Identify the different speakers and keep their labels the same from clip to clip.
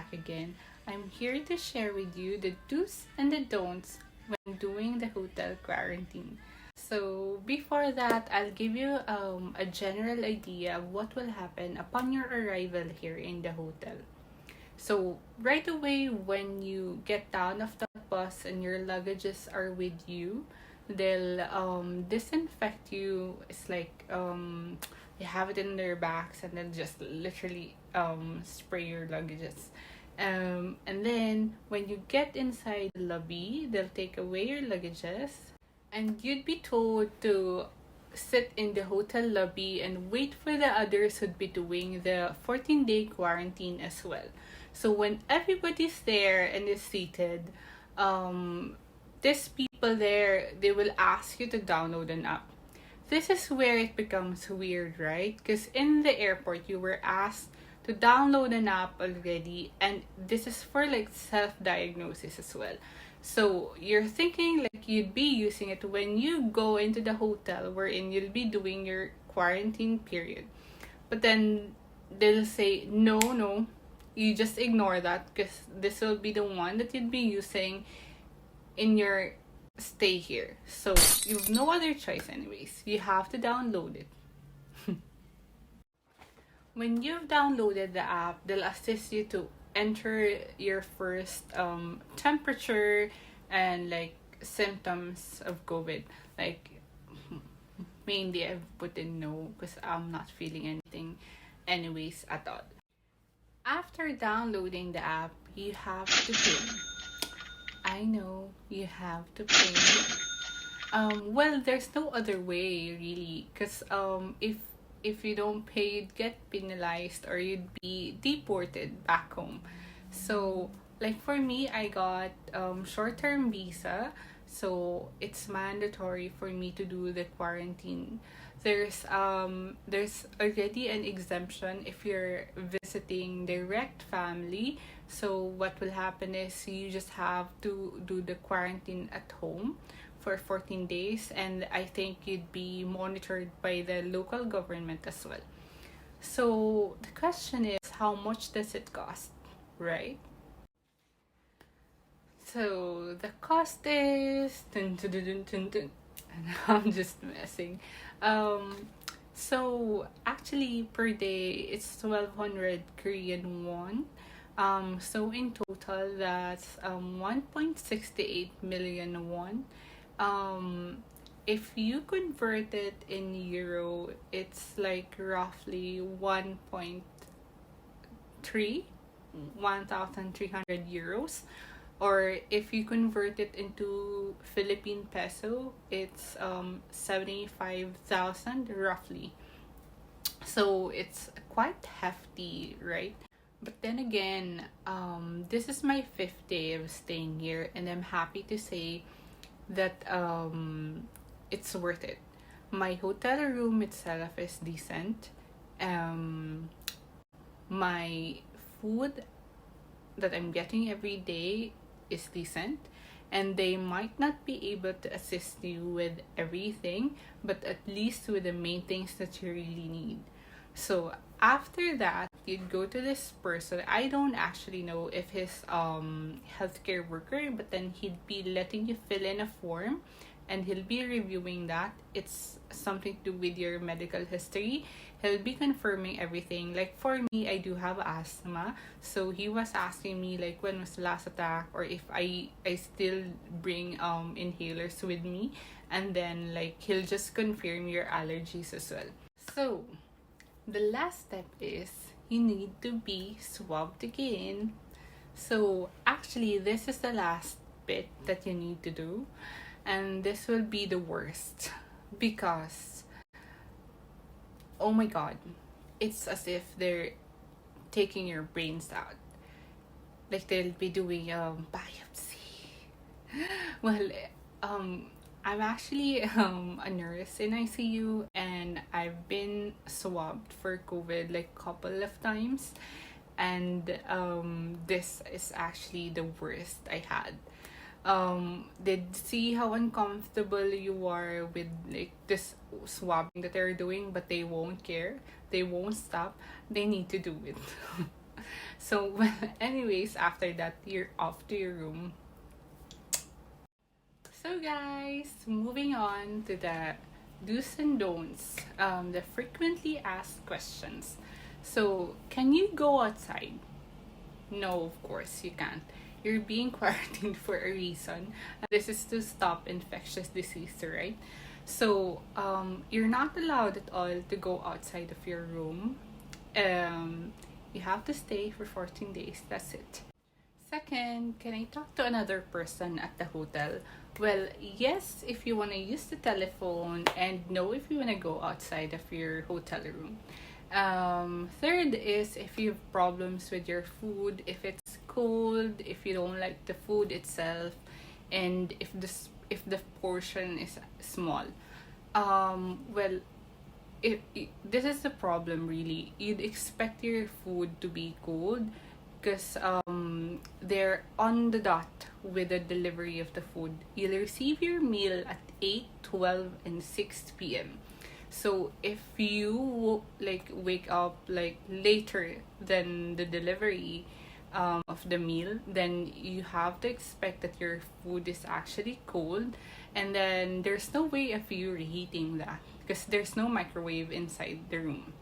Speaker 1: back again. I'm here to share with you the do's and the don'ts when doing the hotel quarantine. So, before that, I'll give you a general idea of what will happen upon your arrival here in the hotel. So, right away, when you get down of the bus and your luggages are with you, they'll disinfect you. It's like they have it in their bags and then just literally spray your luggages. And then when you get inside the lobby, they'll take away your luggages, and you'd be told to sit in the hotel lobby and wait for the others who'd be doing the 14-day quarantine as well. So when everybody's there and is seated, these people there, they will ask you to download an app. This is where it becomes weird, right? Because in the airport, you were asked to download an app already, and this is for like self-diagnosis as well. So you're thinking like you'd be using it when you go into the hotel wherein you'll be doing your quarantine period. But then they'll say, no, you just ignore that because this will be the one that you'd be using in your stay here. So you've no other choice anyways. You have to download it. When you've downloaded the app, they'll assist you to enter your first temperature and like symptoms of COVID. Like mainly I've put in no because I'm not feeling anything anyways at all. After downloading the app, you have to pay. I know you have to pay. Well, there's no other way really, because if you don't pay, you'd get penalized or you'd be deported back home. So, like for me, I got short-term visa, so it's mandatory for me to do the quarantine. There's already an exemption if you're visiting direct family. So what will happen is you just have to do the quarantine at home for 14 days, and I think you'd be monitored by the local government as well. So the question is, how much does it cost, right? So the cost is dun, dun, dun, dun, dun, dun. And I'm just messing. So actually per day it's 1200 Korean won. So in total that's 1.68 million won. If you convert it in euro, it's like roughly 1,300 euros. Or if you convert it into Philippine peso, it's 75,000 roughly. So it's quite hefty, right? But then again, this is my fifth day of staying here, and I'm happy to say that it's worth it. My hotel room itself is decent. My food that I'm getting every day is decent, and they might not be able to assist you with everything, but at least with the main things that you really need. So after that, you'd go to this person. I don't actually know if he's healthcare worker, but then he'd be letting you fill in a form and he'll be reviewing that. It's something to do with your medical history. He'll be confirming everything. Like for me, I do have asthma, so he was asking me like when was the last attack, or if I still bring inhalers with me, and then like he'll just confirm your allergies as well. So the last step is you need to be swabbed again. So actually this is the last bit that you need to do, and this will be the worst because oh my god, it's as if they're taking your brains out. Like they'll be doing biopsy. Well, I'm actually a nurse in ICU, and I've been swabbed for COVID like couple of times, and this is actually the worst I had. They see how uncomfortable you are with like this swabbing that they're doing, but they won't care. They won't stop. They need to do it. So, well, anyways, after that, you're off to your room. So, guys, moving on to the do's and don'ts, the frequently asked questions. So, can you go outside? No, of course, you can't. You're being quarantined for a reason. This is to stop infectious disease, right? So, you're not allowed at all to go outside of your room. Um, you have to stay for 14 days. That's it. Second, can I talk to another person at the hotel? Well, yes, if you want to use the telephone, and no, if you want to go outside of your hotel room. Third is if you have problems with your food, if it's cold, if you don't like the food itself, and if the portion is small. Well, this is the problem really. You'd expect your food to be cold because they're on the dot with the delivery of the food. You'll receive your meal at 8, 12, and 6 p.m. So if you like wake up like later than the delivery of the meal, then you have to expect that your food is actually cold, and then there's no way of you reheating that because there's no microwave inside the room.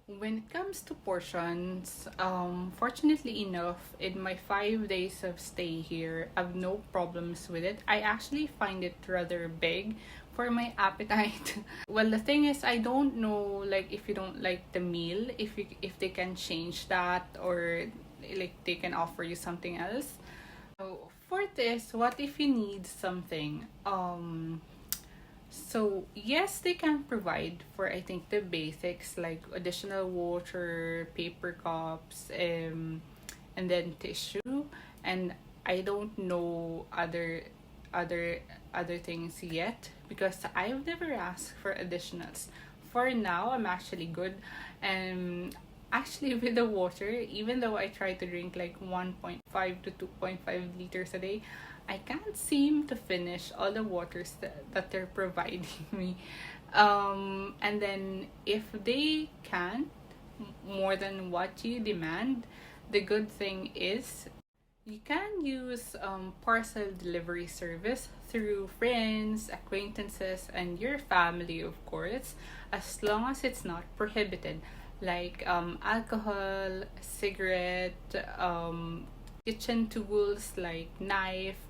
Speaker 1: When it comes to portions, fortunately enough, in my 5 days of stay here, I've no problems with it. I actually find it rather big for my appetite. Well, the thing is, I don't know, like, if you don't like the meal, if they can change that, or like they can offer you something else. So, fourth is, what if you need something? So yes, they can provide for, I think, the basics like additional water, paper cups, and then tissue. And I don't know other things yet because I've never asked for additionals. For now, I'm actually good. And actually, with the water, even though I try to drink like 1.5 to 2.5 liters a day, I can't seem to finish all the waters that they're providing me. And then if they can more than what you demand, the good thing is you can use parcel delivery service through friends, acquaintances, and your family, of course, as long as it's not prohibited, like alcohol, cigarette, kitchen tools like knife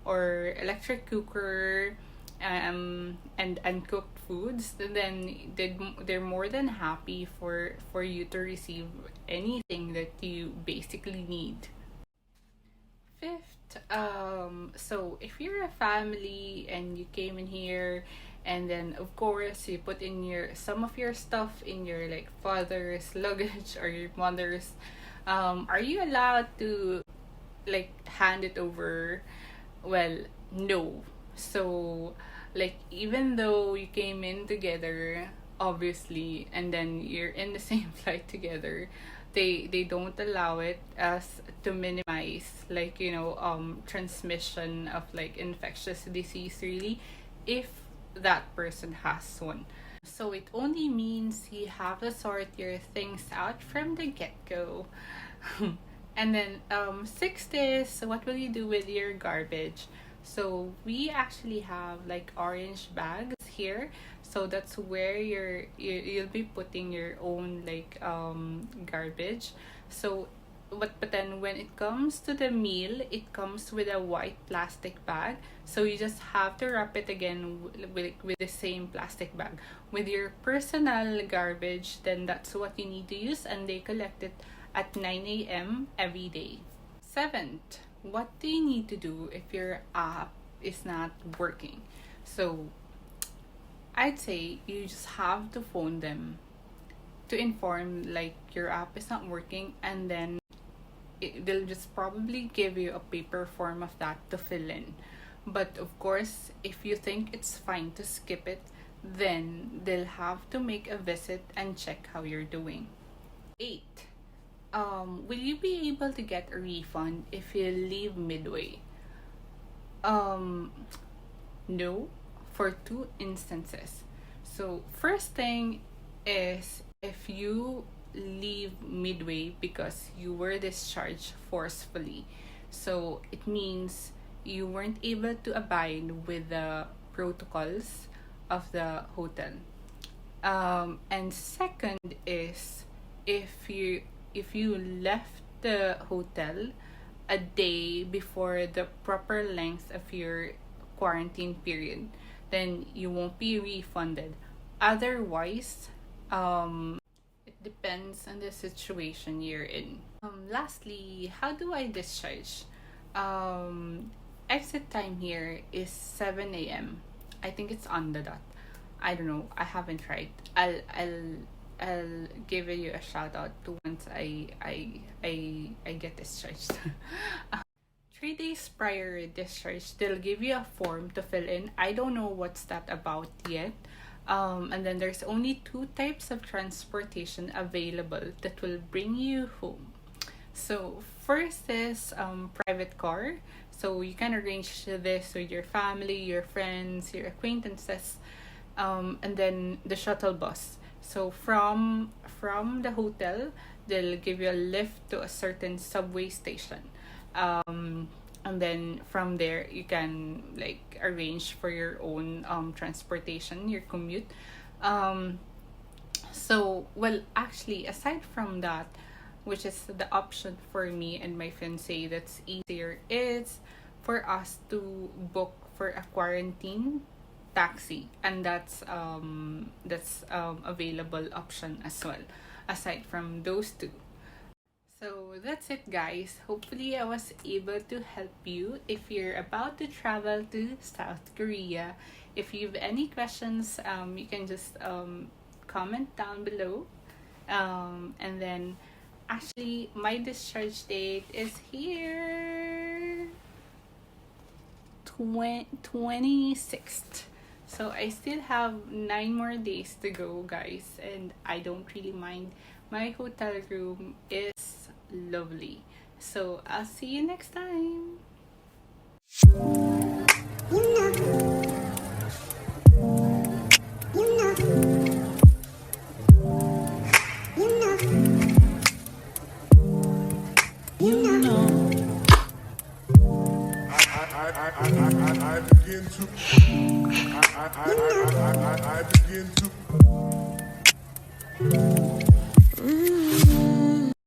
Speaker 1: or electric cooker, and uncooked foods. Then they're more than happy for you to receive anything that you basically need. Fifth, so if you're a family and you came in here, and then of course you put in your some of your stuff in your like father's luggage or your mother's, are you allowed to like hand it over? Well, no. So like even though you came in together, obviously, and then you're in the same flight together, they don't allow it as to minimize like transmission of like infectious disease really, if that person has one. So it only means you have to sort your things out from the get-go. And then sixth is, what will you do with your garbage? So we actually have like orange bags here. So that's where you'll be putting your own like garbage. So but then when it comes to the meal, it comes with a white plastic bag. So you just have to wrap it again with the same plastic bag. With your personal garbage, then that's what you need to use, and they collect it at 9 a.m. every day. Seventh, what do you need to do if your app is not working? So I'd say you just have to phone them to inform like your app is not working, and then they'll just probably give you a paper form of that to fill in. But of course, if you think it's fine to skip it, then they'll have to make a visit and check how you're doing. 8. Will you be able to get a refund if you leave midway? Um, no, for two instances. So, first thing is if you leave midway because you were discharged forcefully. So it means you weren't able to abide with the protocols of the hotel. And second is, if you left the hotel a day before the proper length of your quarantine period, then you won't be refunded. Otherwise, it depends on the situation you're in. Lastly, how do I discharge? Exit time here is 7 a.m. I think it's on the dot. I don't know. I haven't tried. I'll give you a shout out to once I get discharged. 3 days prior discharge, they'll give you a form to fill in. I don't know what's that about yet. And then there's only 2 types of transportation available that will bring you home. So first is private car. So you can arrange this with your family, your friends, your acquaintances, and then the shuttle bus. So from the hotel, they'll give you a lift to a certain subway station. And then from there you can like arrange for your own transportation, your commute. So well, actually, aside from that, which is the option for me and my fiance that's easier, is for us to book for a quarantine taxi, and that's available option as well, aside from those two. So that's it, guys. Hopefully I was able to help you if you're about to travel to South Korea. If you have any questions, you can just comment down below. And then actually my discharge date is here, 26th. So I still have 9 more days to go, guys, and I don't really mind. My hotel room is lovely. So I'll see you next time.
Speaker 2: I begin to